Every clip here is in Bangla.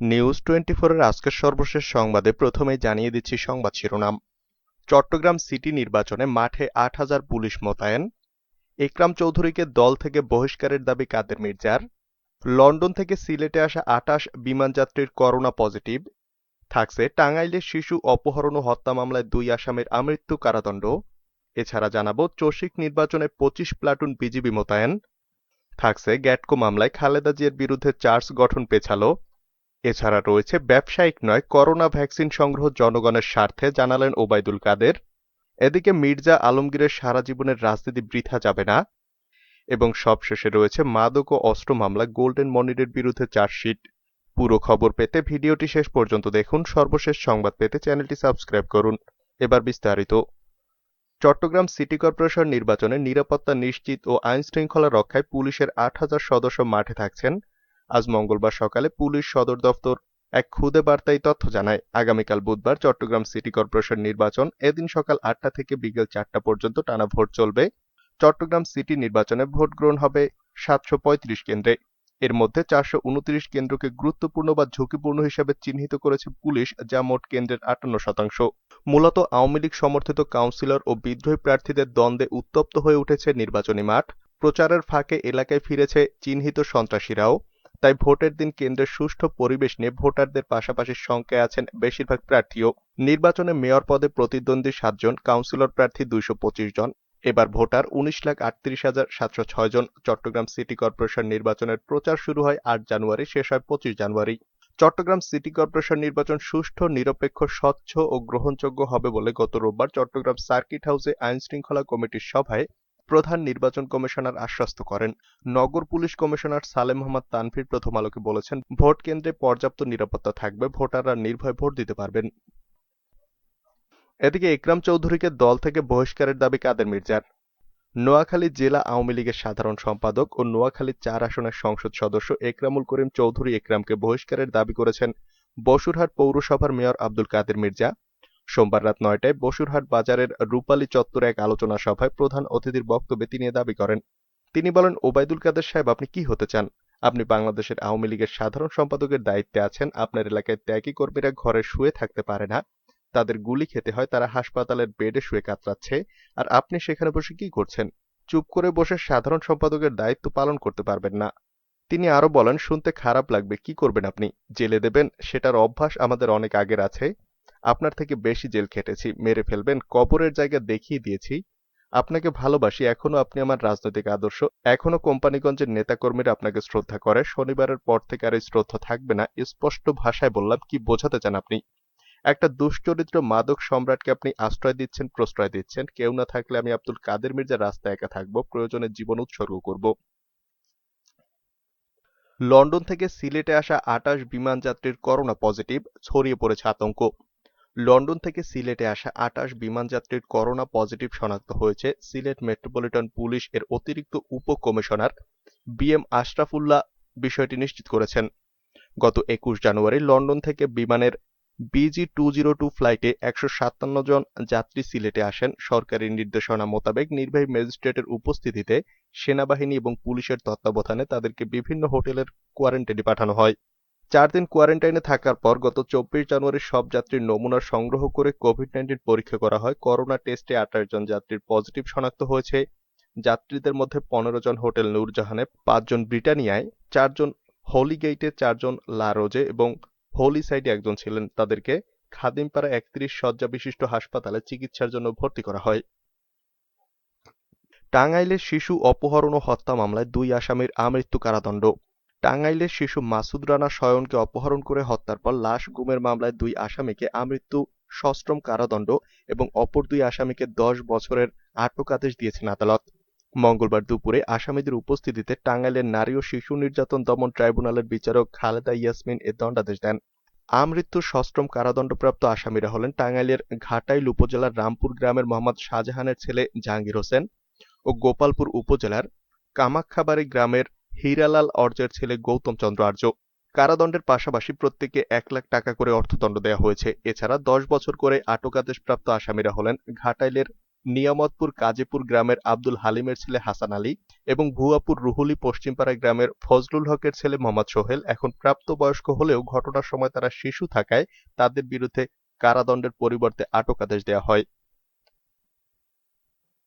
নিউজ 24 এর আজকের সর্বশেষ সংবাদে প্রথমেই জানিয়ে দিচ্ছি সংবাদ শিরোনাম। চট্টগ্রাম সিটি নির্বাচনে মাঠে ৮,০০০ পুলিশ মোতায়েন। একরাম চৌধুরীকে দল থেকে বহিষ্কারের দাবি কাদের মির্জার। লন্ডন থেকে সিলেটে আসা ২৮ বিমানযাত্রীর করোনা পজিটিভ। থাকছে টাঙ্গাইলে শিশু অপহরণ ও হত্যা মামলায় ২ আসামির আমৃত্যু কারাদণ্ড। এছাড়া জানাবো চসিক নির্বাচনে ২৫ প্লাটুন বিজিবি মোতায়েন। থাকছে গ্যাটকো মামলায় খালেদা জিয়ার বিরুদ্ধে চার্জ গঠন পেছালো। এছাড়া রয়েছে ব্যবসায়িক নয় করোনা ভ্যাকসিন সংগ্রহ জনগণের স্বার্থে, জানালেন ওবায়দুল কাদের। এদিকে মির্জা আলমগীরের সারা জীবনের রাজনীতি বৃথা যাবে না। এবং সবশেষে রয়েছে মাদক ও অস্ত্র মামলা গোল্ডেন মনিরের বিরুদ্ধে চার্জশিট। পুরো খবর পেতে ভিডিওটি শেষ পর্যন্ত দেখুন। সর্বশেষ সংবাদ পেতে চ্যানেলটি সাবস্ক্রাইব করুন। এবার বিস্তারিত। চট্টগ্রাম সিটি কর্পোরেশন নির্বাচনে নিরাপত্তা নিশ্চিত ও আইন শৃঙ্খলা রক্ষায় পুলিশের ৮,০০০ সদস্য মাঠে থাকছেন। আজ মঙ্গলবার সকালে পুলিশ সদর দফতর এক খুদে বার্তায় তথ্য জানায়। আগামীকাল বুধবার চট্টগ্রাম সিটি কর্পোরেশন নির্বাচন। এদিন সকাল ৮টা থেকে বিকেল ৪টা পর্যন্ত টানা ভোট চলবে। চট্টগ্রাম সিটি নির্বাচনে ভোট গ্রহণ হবে ৭৩৫ কেন্দ্রে। এর মধ্যে ৪২৯ কেন্দ্রকে গুরুত্বপূর্ণ বা ঝুঁকিপূর্ণ হিসেবে চিহ্নিত করেছে পুলিশ, যা মোট কেন্দ্রের ৫৮%। মূলত আওয়ামী লীগ সমর্থিত কাউন্সিলর ও বিদ্রোহী প্রার্থীদের দ্বন্দ্বে উত্তপ্ত হয়ে উঠেছে নির্বাচনী মাঠ। প্রচারের ফাঁকে এলাকায় ফিরেছে চিহ্নিত সন্ত্রাসীরাও। তাই ভোটের দিন কেন্দ্রের সুষ্ঠু পরিবেশ নিয়ে ভোটারদের পাশাপাশি শঙ্কায় আছেন বেশিরভাগ প্রার্থীও। নির্বাচনে মেয়র পদে প্রতিদ্বন্দ্বী ৭ জন, কাউন্সিলর প্রার্থী ২২৫ জন। এবার ভোটার ১৯,৩৮,৭০৬ জন। চট্টগ্রাম সিটি কর্পোরেশন নির্বাচনের প্রচার শুরু হয় ৮ জানুয়ারি, শেষ হয় ২৫ জানুয়ারি। চট্টগ্রাম সিটি কর্পোরেশন নির্বাচন সুষ্ঠু, নিরপেক্ষ, স্বচ্ছ ও গ্রহণযোগ্য হবে বলে গত রোববার চট্টগ্রাম সার্কিট হাউসে আইন শৃঙ্খলা কমিটির সভায় প্রধান নির্বাচন কমিশনার আশ্বস্ত করেন। নগর পুলিশ কমিশনার সালেম মোহাম্মদ তানভীর প্রথম আলোকে বলেছেন, ভোট কেন্দ্রে পর্যাপ্ত নিরাপত্তা থাকবে, ভোটাররা নির্ভয়ে ভোট দিতে পারবেন। এদিকে একরাম চৌধুরীকে দল থেকে বহিষ্কারের দাবি কাদের মির্জার। নোয়াখালী জেলা আওয়ামী লীগের সাধারণ সম্পাদক ও নোয়াখালী ৪ আসনের সংসদ সদস্য একরামুল করিম চৌধুরী একরামকে বহিষ্কারের দাবি করেছেন বসুরহাট পৌরসভার মেয়র আব্দুল কাদের মির্জা। সোমবার রাত ৯টায় বসুরহাট বাজারের রূপালী চত্বরে এক আলোচনা সভায় প্রধান অতিথির বক্তব্যে তিনি দাবি করেন। তিনি বলেন, ওবায়দুল কাদের সাহেব, আপনি কি হতে চান? আপনি বাংলাদেশের আওয়ামী লীগের সাধারণ সম্পাদকের দায়িত্বে আছেন। আপনার এলাকায় ত্যাগী কর্মীরা ঘরে শুয়ে থাকতে পারে না, তাদের গুলি খেতে হয়, তারা হাসপাতালের বেডে শুয়ে কাতরাচ্ছে, আর আপনি সেখানে বসে কি করছেন? চুপ করে বসে সাধারণ সম্পাদকের দায়িত্ব পালন করতে পারবেন না। তিনি আরো বলেন, শুনতে খারাপ লাগবে, কি করবেন আপনি? জেলে দেবেন? সেটার অভ্যাস আমাদের অনেক আগের আছে। আপনার থেকে বেশি জেল খেটেছি। মেরে ফেলবেন? কবরের জায়গা দেখিয়ে দিয়েছি। আপনাকে ভালোবাসি, এখনো আপনি আমার রাজনৈতিক আদর্শ, এখনো কোম্পানিগঞ্জের নেতাকর্মীরা আপনাকে শ্রদ্ধা করে। শনিবারের পর থেকে আর এই শ্রদ্ধা থাকবে না। স্পষ্ট ভাষায় বললাম, কি বোঝাতে চান আপনি? একটা দুশ্চরিত্র মাদক সম্রাটকে আপনি আশ্রয় দিচ্ছেন, প্রশ্রয় দিচ্ছেন। কেউ না থাকলে আমি আব্দুল কাদের মির্জা রাস্তায় একা থাকবো, প্রয়োজনে জীবন উৎসর্গ করব। লন্ডন থেকে সিলেটে আসা ২৮ বিমানযাত্রীর করোনা পজিটিভ, ছড়িয়ে পড়েছে আতঙ্ক। লন্ডন থেকে সিলেটে আসা ২৮ বিমানযাত্রীর করোনা পজিটিভ শনাক্ত হয়েছে। সিলেট মেট্রোপলিটন পুলিশ এর অতিরিক্ত উপকমিশনার বিএম আশরাফুল্লাহ বিষয়টি নিশ্চিত করেছেন। গত ২১ জানুয়ারি লন্ডন থেকে বিমানের BG202 ফ্লাইটে ১৫৭ জন যাত্রী সিলেটে আসেন। সরকারি নির্দেশনা মোতাবেক নির্বাহী ম্যাজিস্ট্রেটের উপস্থিতিতে সেনাবাহিনী এবং পুলিশের তত্ত্বাবধানে তাদেরকে বিভিন্ন হোটেলের কোয়ারেন্টাইনে পাঠানো হয়। ৪ দিন কোয়ারেন্টাইনে থাকার পর গত ২৪ জানুয়ারি সব যাত্রীর নমুনা সংগ্রহ করে কোভিড-১৯ পরীক্ষা করা হয়। করোনা টেস্টে ২৮ জন যাত্রীর পজিটিভ শনাক্ত হয়েছে। যাত্রীদের মধ্যে ১৫ জন হোটেল নূরজাহানে, ৫ জন ব্রিটানিয়ায়, ৪ জন হলিগেইটে, ৪ জন লা রোজে এবং হোলি সাইডে একজন ছিলেন। তাদেরকে খাদিমপাড়া ৩১ শয্যা বিশিষ্ট হাসপাতালে চিকিৎসার জন্য ভর্তি করা হয়। টাঙ্গাইলে শিশু অপহরণ ও হত্যা মামলায় ২ আসামির আমৃত্যু কারাদণ্ড। টাঙ্গাইলের শিশু মাসুদ রানা শয়নকে অপহরণ করে হত্যার পর লাশ গুমের মামলায় ২ আসামিকে আমৃত্যু সশ্রম কারাদণ্ড এবং অপর ২ আসামিকে ১০ বছরের আটক আদেশ দিয়েছেন আদালত। মঙ্গলবার দুপুরে আসামিদের উপস্থিতিতে টাঙ্গাইলের নারী ও শিশু নির্যাতন দমন ট্রাইব্যুনালের বিচারক খালেদা ইয়াসমিন এ দণ্ডাদেশ দেন। আমৃত্যু সশ্রম কারাদণ্ডপ্রাপ্ত আসামিরা হলেন টাঙ্গাইলের ঘাটাইল উপজেলার রামপুর গ্রামের মোহাম্মদ শাহজাহানের ছেলে জাহাঙ্গীর হোসেন ও গোপালপুর উপজেলার কামাখ্যাবাড়ি গ্রামের হীরালাল অর্জের ছেলে গৌতম চন্দ্র আর্য। কারাদণ্ডের পাশাপাশি প্রত্যেককে ১ লাখ টাকা করে অর্থদণ্ড দেওয়া হয়েছে। এছাড়া ১০ বছর করে আটক আদেশপ্রাপ্ত আসামিরা হলেন ঘাটাইলের নিয়ামতপুর কাজীপুর গ্রামের আব্দুল হালিমের ছেলে হাসান আলী এবং ভুয়াপুর রুহুলী পশ্চিমপাড়া গ্রামের ফজলুল হকের ছেলে মোহাম্মদ সোহেল এখন প্রাপ্তবয়স্ক হলেও ঘটনার সময় তারা শিশু থাকায় তাদের বিরুদ্ধে কারাদণ্ডের পরিবর্তে আটক আদেশ দেওয়া হয়।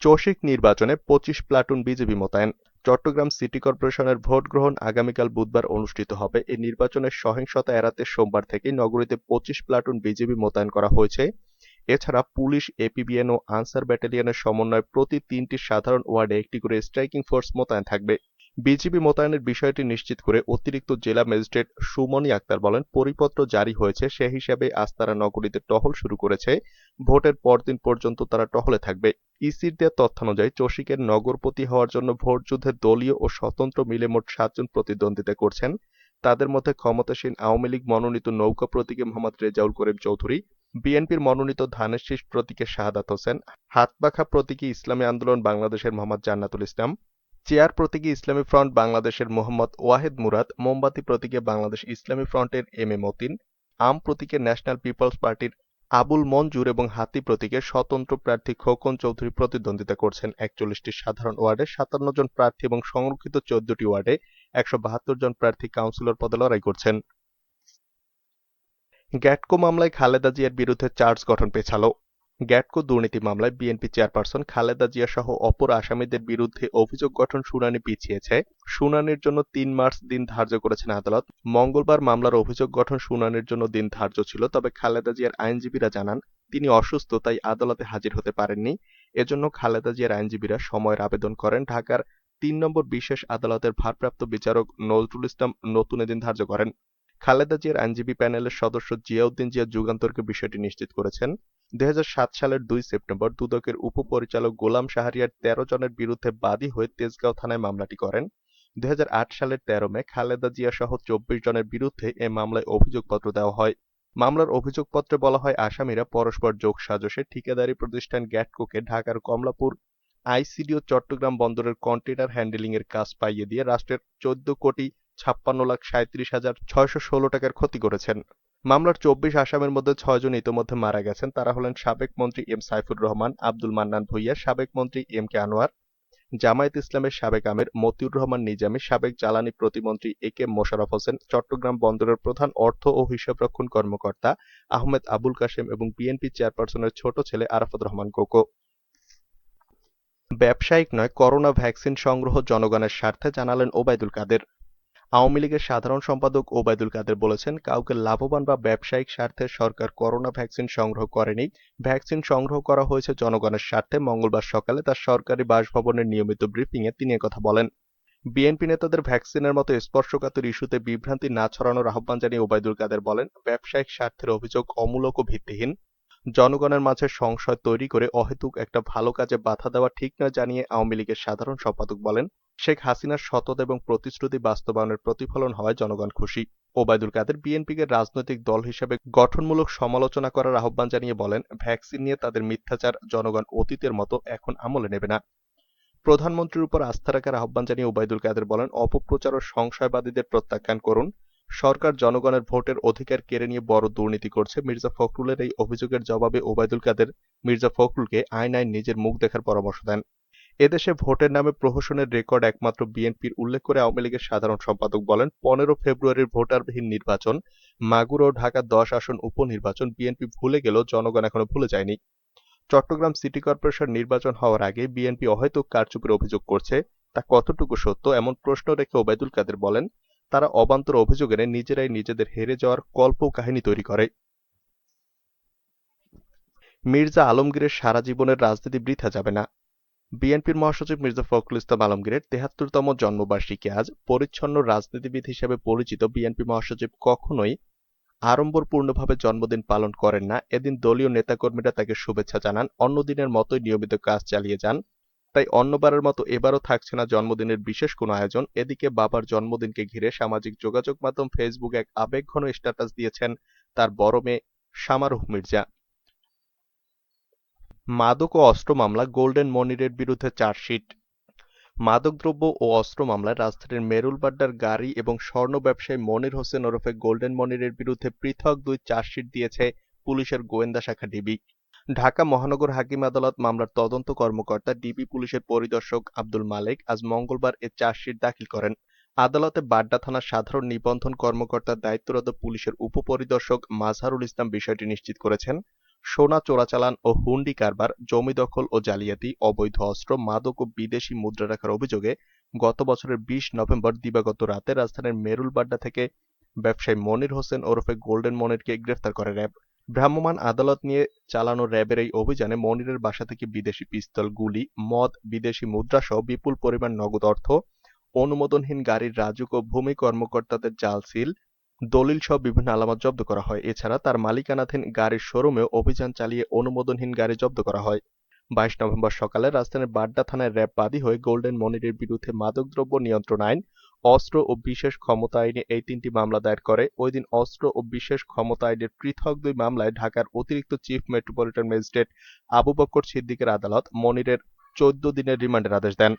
চসিক নির্বাচনে ২৫ প্লাটুন বিজিবি মোতায়েন। চট্টগ্রাম সিটি কর্পোরেশনের ভোট গ্রহণ আগামীকাল বুধবার অনুষ্ঠিত হবে। এই নির্বাচনের সহিংসতা এড়াতে সোমবার থেকেই নগরীতে ২৫ প্লাটুন বিজিবি মোতায়েন করা হয়েছে। এছাড়া পুলিশ, এপিবিএন ও আনসার ব্যাটালিয়নের সমন্বয়ে প্রতি ৩টি সাধারণ ওয়ার্ডে একটি করে স্ট্রাইকিং ফোর্স মোতায়েন থাকবে। বিজিবি মোতায়েনের বিষয়টি নিশ্চিত করে অতিরিক্ত জেলা ম্যাজিস্ট্রেট সুমনি আক্তার বলেন, পরিপত্র জারি হয়েছে, সে হিসাবে আজ তারা নগরীতে টহল শুরু করেছে। ভোটের পরদিন পর্যন্ত তারা টহলে থাকবে। ইসির দেওয়া তথ্যানুযায়ী চসিকের নগরপতি হওয়ার জন্য ভোটযুদ্ধে দলীয় ও স্বতন্ত্র মিলে মোট ৭ জন প্রতিদ্বন্দ্বিতা করছেন। তাদের মধ্যে ক্ষমতাসীন আওয়ামী লীগ মনোনীত নৌকা প্রতীকে মোহাম্মদ রেজাউল করিম চৌধুরী, বিএনপির মনোনীত ধানের শীষ প্রতীকে শাহাদাত হোসেন, হাতপাখা প্রতীকে ইসলামী আন্দোলন বাংলাদেশের মোহাম্মদ জান্নাতুল ইসলাম, চেয়ার প্রতীকে ইসলামী ফ্রন্ট বাংলাদেশের মোহাম্মদ ওয়াহেদ মুরাদ, মোমবাতি প্রতীকে বাংলাদেশ ইসলামী ফ্রন্টের এম এ মতিন, আম প্রতীকে ন্যাশনাল পিপলস পার্টির আবুল মঞ্জুর এবং হাতি প্রতীকে স্বতন্ত্র প্রার্থী খোকন চৌধুরী প্রতিদ্বন্দ্বিতা করছেন। ৪১টি সাধারণ ওয়ার্ডে ৫৭ জন প্রার্থী এবং সংরক্ষিত ১৪টি ওয়ার্ডে ১৭২ জন প্রার্থী কাউন্সিলর পদে লড়াই করছেন। গ্যাটকো মামলায় খালেদা জিয়ার বিরুদ্ধে চার্জ গঠন পেছালো। গ্যাটকো দুর্নীতি মামলায় বিএনপি চেয়ারপারসন খালেদা জিয়া সহ অপর আসামিদের বিরুদ্ধে অভিযোগ গঠন শুনানি পিছিয়েছে। শুনানির জন্য ৩ মার্চ দিন ধার্য করেছেন আদালত। মঙ্গলবার মামলার অভিযোগ গঠন শুনানির জন্য দিন ধার্য ছিল, তবে খালেদা জিয়ার আইনজীবীরা জানান তিনি অসুস্থ, তাই আদালতে হাজির হতে পারেননি। এজন্য খালেদা জিয়ার আইনজীবীরা সময়ের আবেদন করেন। ঢাকার ৩ নম্বর বিশেষ আদালতের ভারপ্রাপ্ত বিচারক নজরুল ইসলাম নতুন এদিন ধার্য করেন। খালেদা জিয়ার আইনজীবী প্যানেলের সদস্য জিয়াউদ্দিন জিয়া যুগান্তরকে বিষয়টি নিশ্চিত করেছেন। ২০০৭ সালের ২ সেপ্টেম্বর দুদকের উপপরিচালক গোলাম শাহরিয়ার ১৩ জনের বিরুদ্ধে বাদী হয়ে তেজগাঁও থানায় মামলাটি করেন। ২০০৮ সালের ১৩ মে খালেদা জিয়া সহ ২৪ জনের বিরুদ্ধে এ মামলায় অভিযোগপত্র দেওয়া হয়। মামলার অভিযোগপত্রে বলা হয়, আসামিরা পরস্পর যোগসাজশে ঠিকাদারি প্রতিষ্ঠান গ্যাটকোকে ঢাকার কমলাপুর আইসিডি ও চট্টগ্রাম বন্দরের কন্টেইনার হ্যান্ডলিংয়ের কাজ পাইয়ে দিয়ে রাষ্ট্রের ১৪,৫৬,৩৭,৬১৬ টাকার ক্ষতি করেছেন। মামলার ২৪ আসামির মধ্যে ৬ জন ইতোমধ্যে মারা গেছেন। তারা হলেন সাবেক মন্ত্রী এম সাইফুর রহমান, আব্দুল মান্নান ভূঁইয়া, সাবেক মন্ত্রী এম কে আনোয়ার, জামায়াত ইসলামের সাবেক আমির মতিউর রহমান নিজামী, সাবেক জ্বালানি প্রতিমন্ত্রী এ কে মোশাররফ হোসেন, চট্টগ্রাম বন্দরের প্রধান অর্থ ও হিসাবরক্ষণ কর্মকর্তা আহমেদ আবুল কাশেম এবং বিএনপি চেয়ারপারসনের ছোট ছেলে আরাফাত রহমান কোকো। ব্যবসায়িক নয়, করোনা ভ্যাকসিন সংগ্রহ জনগণের স্বার্থে, জানালেন ওবায়দুল কাদের। আওয়ামী লীগের সাধারণ সম্পাদক ওবায়দুল কাদের বলেছেন, কাউকে লাভবান বা ব্যবসায়িক স্বার্থে সরকার করোনা ভ্যাকসিন সংগ্রহ করেনি। ভ্যাকসিন সংগ্রহ করা হয়েছে জনগণের স্বার্থে। মঙ্গলবার সকালে তার সরকারি বাসভবনের নিয়মিত ব্রিফিংয়ে তিনি একথা বলেন। বিএনপি নেতাদের ভ্যাকসিনের মতো স্পর্শকাতর ইস্যুতে বিভ্রান্তি না ছড়ানোর আহ্বান জানিয়ে ওবায়দুল কাদের বলেন, ব্যবসায়িক স্বার্থের অভিযোগ অমূলক ও ভিত্তিহীন। জনগণের মাঝে সংশয় তৈরি করে অহেতুক একটা ভালো কাজে বাধা দেওয়া ঠিক নয় জানিয়ে আওয়ামী লীগের সাধারণ সম্পাদক বলেন, শেখ হাসিনার সততা এবং প্রতিশ্রুতি বাস্তবায়নের প্রতিফলন হওয়ায় জনগণ খুশি। ওবায়দুল কাদের বিএনপিকে রাজনৈতিক দল হিসেবে গঠনমূলক সমালোচনা করার আহ্বান জানিয়ে বলেন, ভ্যাকসিন নিয়ে তাদের মিথ্যাচার জনগণ অতীতের মতো এখন আমলে নেবে না। প্রধানমন্ত্রীর উপর আস্থা রাখার আহ্বান জানিয়ে ওবায়দুল কাদের বলেন, অপপ্রচার ও সংশয়বাদীদের প্রত্যাখ্যান করুন। সরকার জনগণের ভোটের অধিকার কেড়ে নিয়ে বড় দুর্নীতি করছে। মির্জা ফখরুলের এই অভিযোগের জবাবে ওবায়দুল কাদের মির্জা ফখরুলকে আয়নায় নিজের মুখ দেখার পরামর্শ দেন। এদেশে ভোটের নামে প্রহসনের রেকর্ড একমাত্র বিএনপির উল্লেখ করে আওয়ামী লীগের সাধারণ সম্পাদক বলেন, ১৫ ফেব্রুয়ারির ভোটারবিহীন নির্বাচন, মাগুরা ও ঢাকা ১০ আসন উপনির্বাচন বিএনপি ভুলে গেলেও জনগণ এখনো ভুলে যায়নি। চট্টগ্রাম সিটি কর্পোরেশন নির্বাচন হওয়ার আগে বিএনপি অহেতুক কারচুপির অভিযোগ করছে, তা কতটুকু সত্য এমন প্রশ্ন রেখে ওবায়দুল কাদের বলেন, তারা অবান্তর অভিযোগ এনে নিজেরাই নিজেদের হেরে যাওয়ার কল্প কাহিনী তৈরি করে। মির্জা আলমগীরের সারা জীবনের রাজনীতি বৃথা যাবে না। বিএনপির মহাসচিব মির্জা ফখরুল ইসলাম আলমগীরের ৭৩তম জন্মবার্ষিকী আজ। পরিচ্ছন্ন রাজনীতিবিদ হিসেবে পরিচিত বিএনপি মহাসচিব কখনোই আড়ম্বরপূর্ণভাবে জন্মদিন পালন করেন না। এদিন দলীয় নেতাকর্মীরা তাকে শুভেচ্ছা জানান, অন্য দিনের মতোই নিয়মিত কাজ চালিয়ে যান। তাই অন্যবারের মতো এবারও থাকছে না জন্মদিনের বিশেষ কোনো আয়োজন। এদিকে বাবার জন্মদিনকে ঘিরে সামাজিক যোগাযোগ মাধ্যম ফেসবুকে এক আবেগঘন স্ট্যাটাস দিয়েছেন তার বড় মেয়ে শামারুহ মির্জা। মাদক ও অস্ত্র মামলা, গোল্ডেন মনিরের বিরুদ্ধে চার্জশিট। মাদকদ্রব্য ও অস্ত্র মামলায় রাজধানীর মেরুলবাড্ডার গাড়ি এবং স্বর্ণ ব্যবসায়ী মনির হোসেন ওরফে গোল্ডেন মনিরের বিরুদ্ধে পৃথক ২ চার্জশিট দিয়েছে পুলিশের গোয়েন্দা শাখা ডিবি। ঢাকা মহানগর হাকিম আদালত মামলার তদন্ত কর্মকর্তা ডিবি পুলিশের পরিদর্শক আব্দুল মালেক আজ মঙ্গলবার এ চার্জশিট দাখিল করেন। আদালতে বাড্ডা থানার সাধারণ নিবন্ধন কর্মকর্তার দায়িত্বরত পুলিশের উপপরিদর্শক মাজহারুল ইসলাম বিষয়টি নিশ্চিত করেছেন। সোনা চোরাচালান ও হুন্ডি কারবার, জমি দখল ও জালিয়াতি, অবৈধ অস্ত্র, মাদক ও বিদেশি মুদ্রা রাখার অভিযোগে গত বছরের ২০ নভেম্বর দিবাগত রাতে রাজধানীর মেরুলবাড্ডা থেকে ব্যবসায়ী মনির হোসেন ওরফে গোল্ডেন মনিরকে গ্রেফতার করে র্যাব। ভ্রাম্যমাণ আদালত নিয়ে চালানো র্যাবের এই অভিযানে মনিরের বাসা থেকে বিদেশি পিস্তল, গুলি, মদ, বিদেশি মুদ্রাসহ বিপুল পরিমাণ নগদ অর্থ, অনুমোদনহীন গাড়ির রাজুক ও ভূমি কর্মকর্তাদের জাল সিল, দলিলসহ বিভিন্ন আলামত জব্দ করা হয়। এছাড়া তার মালিকানাধীন গাড়ির শোরুমেও অভিযান চালিয়ে অনুমোদনহীন গাড়ি জব্দ করা হয়। ২২ নভেম্বর সকালে রাজধানীর বাড্ডা থানায় র্যাব বাদী হয়ে গোল্ডেন মনিরের বিরুদ্ধে মাদকদ্রব্য নিয়ন্ত্রণ আইন, অস্ত্র ও বিশেষ ক্ষমতা আইনে এই ৩টি মামলা দায়ের করে। ওই দিন অস্ত্র ও বিশেষ ক্ষমতা আইনের পৃথক ২ মামলায় ঢাকার অতিরিক্ত chief metropolitan magistrate Abu Bakkar সিদ্দিকের আদালত মনিরের ১৪ দিনের রিমান্ডের আদেশ দেন।